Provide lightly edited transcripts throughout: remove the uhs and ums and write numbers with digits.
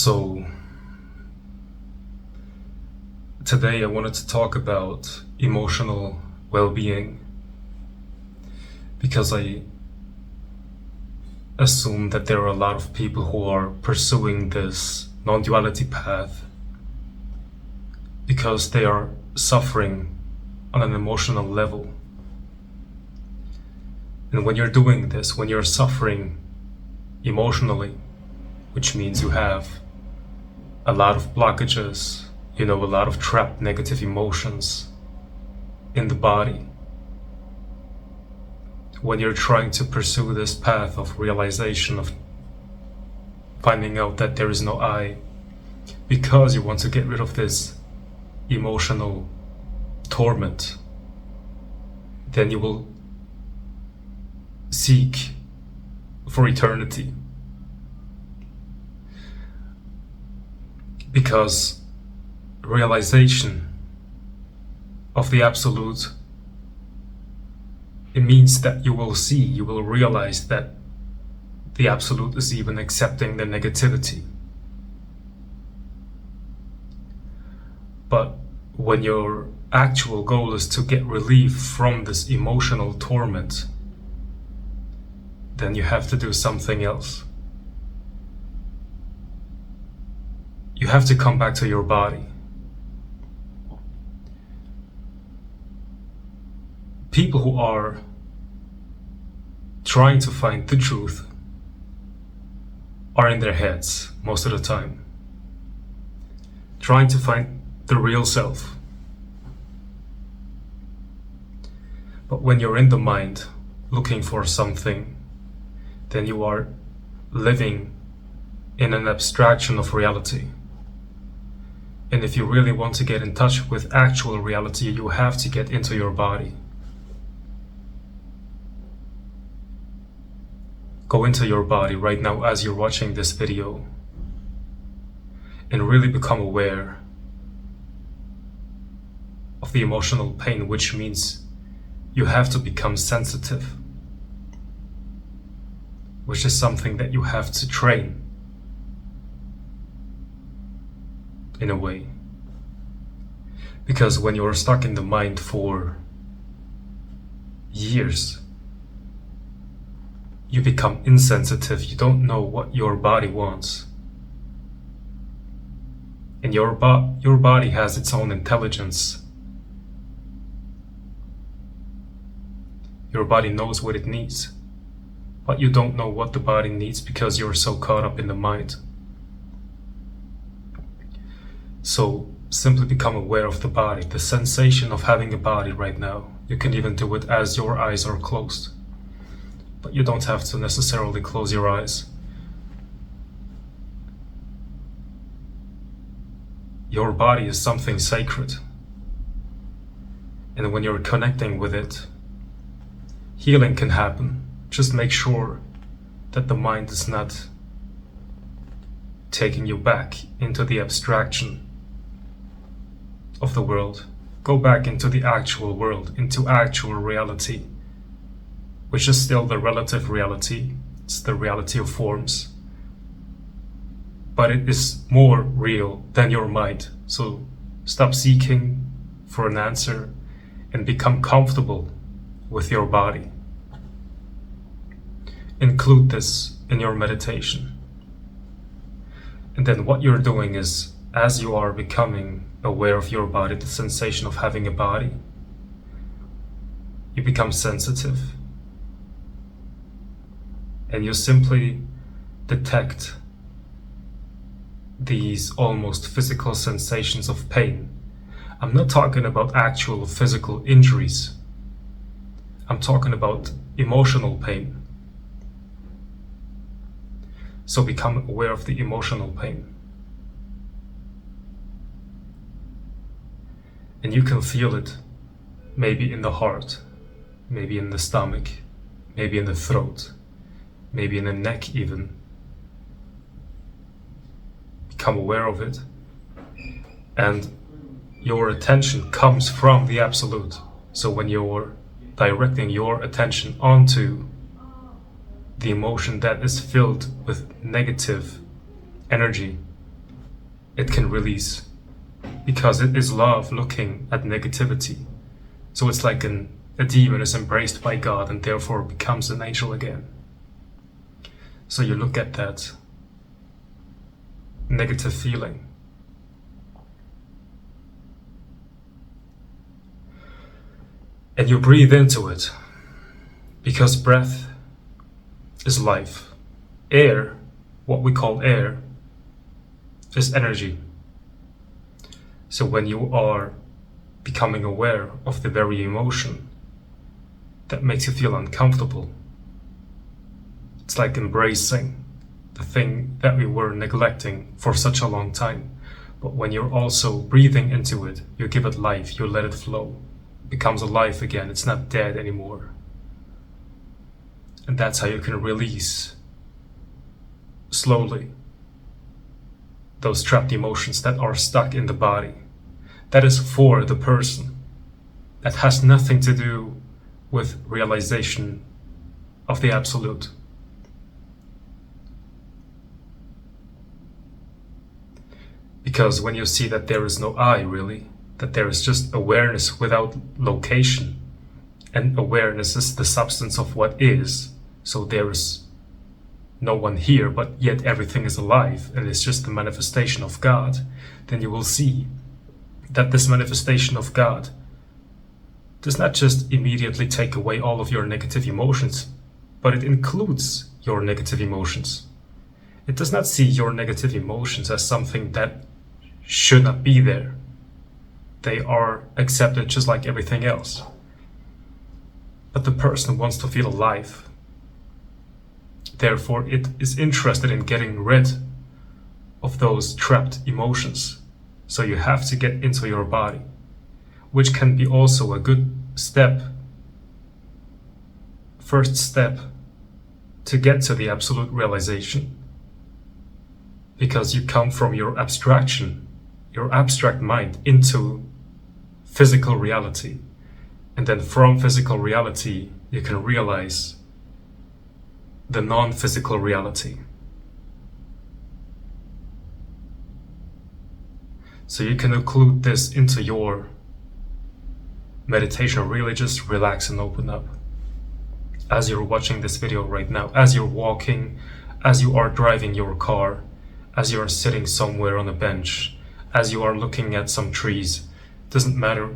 So today I wanted to talk about emotional well-being because I assume that there are a lot of people who are pursuing this non-duality path because they are suffering on an emotional level. And when you're doing this, when you're suffering emotionally, which means you have a lot of blockages, a lot of trapped negative emotions in the body. When you're trying to pursue this path of realization, of finding out that there is no I, because you want to get rid of this emotional torment, then you will seek for eternity. Because realization of the absolute, it means that you will realize that the absolute is even accepting the negativity. But when your actual goal is to get relief from this emotional torment, then you have to do something else. You have to come back to your body. People who are trying to find the truth are in their heads most of the time, trying to find the real self. But when you're in the mind looking for something, then you are living in an abstraction of reality. And if you really want to get in touch with actual reality, you have to get into your body. Go into your body right now as you're watching this video and really become aware of the emotional pain, which means you have to become sensitive, which is something that you have to train in a way. Because when you're stuck in the mind for years, you become insensitive. You don't know what your body wants. And your body has its own intelligence. Your body knows what it needs, but you don't know what the body needs because you're so caught up in the mind. So simply become aware of the body, the sensation of having a body right now. You can even do it as your eyes are closed. But you don't have to necessarily close your eyes. Your body is something sacred. And when you're connecting with it, healing can happen. Just make sure that the mind is not taking you back into the abstraction of the world. Go back into the actual world, into actual reality, which is still the relative reality. It's the reality of forms, but it is more real than your mind. So stop seeking for an answer and become comfortable with your body. Include this in your meditation. And then what you're doing is, as you are becoming aware of your body, the sensation of having a body, you become sensitive. And you simply detect these almost physical sensations of pain. I'm not talking about actual physical injuries. I'm talking about emotional pain. So become aware of the emotional pain. And you can feel it maybe in the heart, maybe in the stomach, maybe in the throat, maybe in the neck even. Become aware of it. And your attention comes from the absolute. So when you're directing your attention onto the emotion that is filled with negative energy, it can release, because it is love looking at negativity. So it's like a demon is embraced by God and therefore becomes an angel again. So you look at that negative feeling, and you breathe into it, because breath is life. Air, what we call air, is energy. So when you are becoming aware of the very emotion that makes you feel uncomfortable, it's like embracing the thing that we were neglecting for such a long time. But when you're also breathing into it, you give it life, you let it flow. It becomes alive again, it's not dead anymore. And that's how you can release slowly those trapped emotions that are stuck in the body. That is for the person. That has nothing to do with realization of the absolute. Because when you see that there is no I, really, that there is just awareness without location, and awareness is the substance of what is, so there is no one here, but yet everything is alive, and it's just the manifestation of God, then you will see that this manifestation of God does not just immediately take away all of your negative emotions, but it includes your negative emotions. It does not see your negative emotions as something that should not be there. They are accepted just like everything else. But the person wants to feel alive. Therefore, it is interested in getting rid of those trapped emotions. So you have to get into your body, which can be also a good step, first step to get to the absolute realization. Because you come from your abstraction, your abstract mind, into physical reality. And then from physical reality, you can realize the non-physical reality. So you can include this into your meditation. Really just relax and open up. As you're watching this video right now, as you're walking, as you are driving your car, as you are sitting somewhere on a bench, as you are looking at some trees, doesn't matter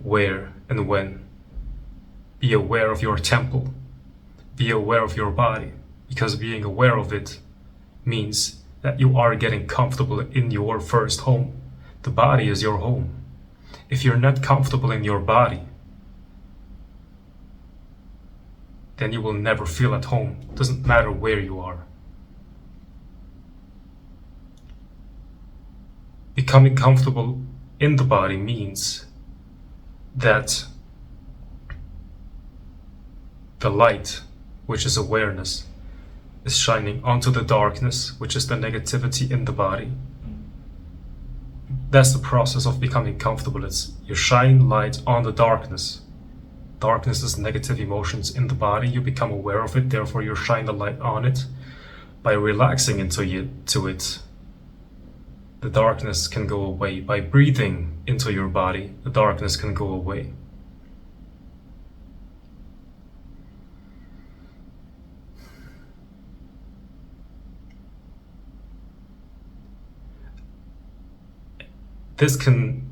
where and when. Be aware of your temple. Be aware of your body, because being aware of it means that you are getting comfortable in your first home. The body is your home. If you're not comfortable in your body, then you will never feel at home. Doesn't matter where you are. Becoming comfortable in the body means that the light, which is awareness, is shining onto the darkness, which is the negativity in the body. That's the process of becoming comfortable. It's you shine light on the darkness. Darkness is negative emotions in the body. You become aware of it, therefore you shine the light on it. By relaxing into it, the darkness can go away. By breathing into your body, the darkness can go away. This can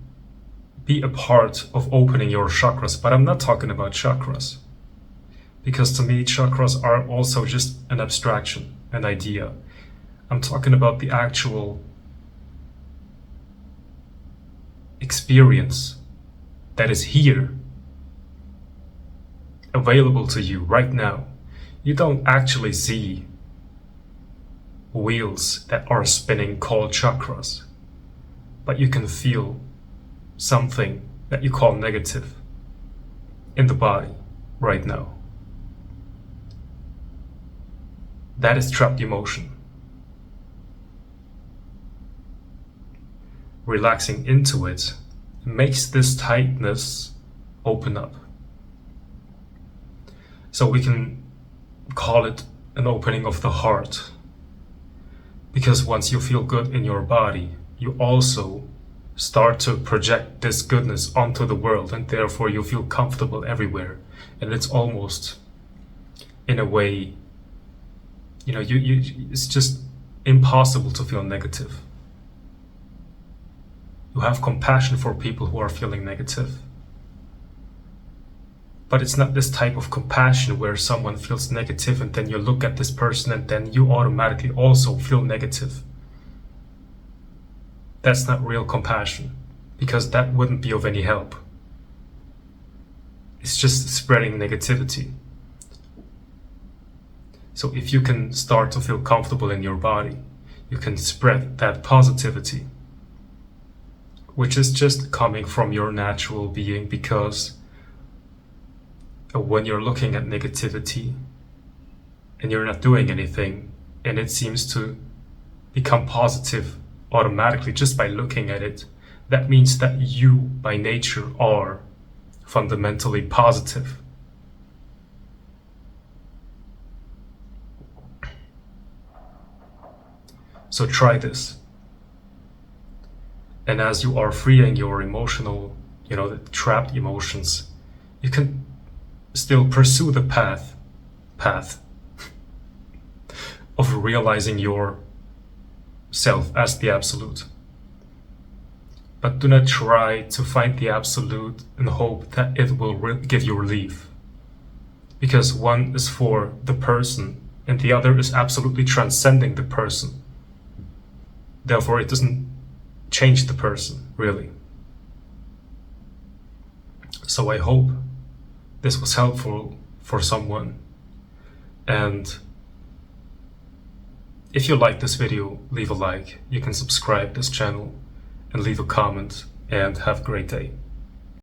be a part of opening your chakras, but I'm not talking about chakras. Because to me, chakras are also just an abstraction, an idea. I'm talking about the actual experience that is here, available to you right now. You don't actually see wheels that are spinning called chakras, but you can feel something that you call negative in the body right now. That is trapped emotion. Relaxing into it makes this tightness open up. So we can call it an opening of the heart. Because once you feel good in your body, you also start to project this goodness onto the world, and therefore you feel comfortable everywhere. And it's almost, in a way, it's just impossible to feel negative. You have compassion for people who are feeling negative. But it's not this type of compassion where someone feels negative and then you look at this person and then you automatically also feel negative. That's not real compassion, because that wouldn't be of any help. It's just spreading negativity. So if you can start to feel comfortable in your body, you can spread that positivity, which is just coming from your natural being, because when you're looking at negativity and you're not doing anything and it seems to become positive automatically just by looking at it, that means that you by nature are fundamentally positive. So try this. And as you are freeing your emotional, the trapped emotions, you can still pursue the path of realizing yourself as the absolute. But do not try to find the absolute and hope that it will give you relief. Because one is for the person and the other is absolutely transcending the person. Therefore, it doesn't change the person, really. So I hope this was helpful for someone. And if you like this video, leave a like. You can subscribe this channel and leave a comment, and have a great day.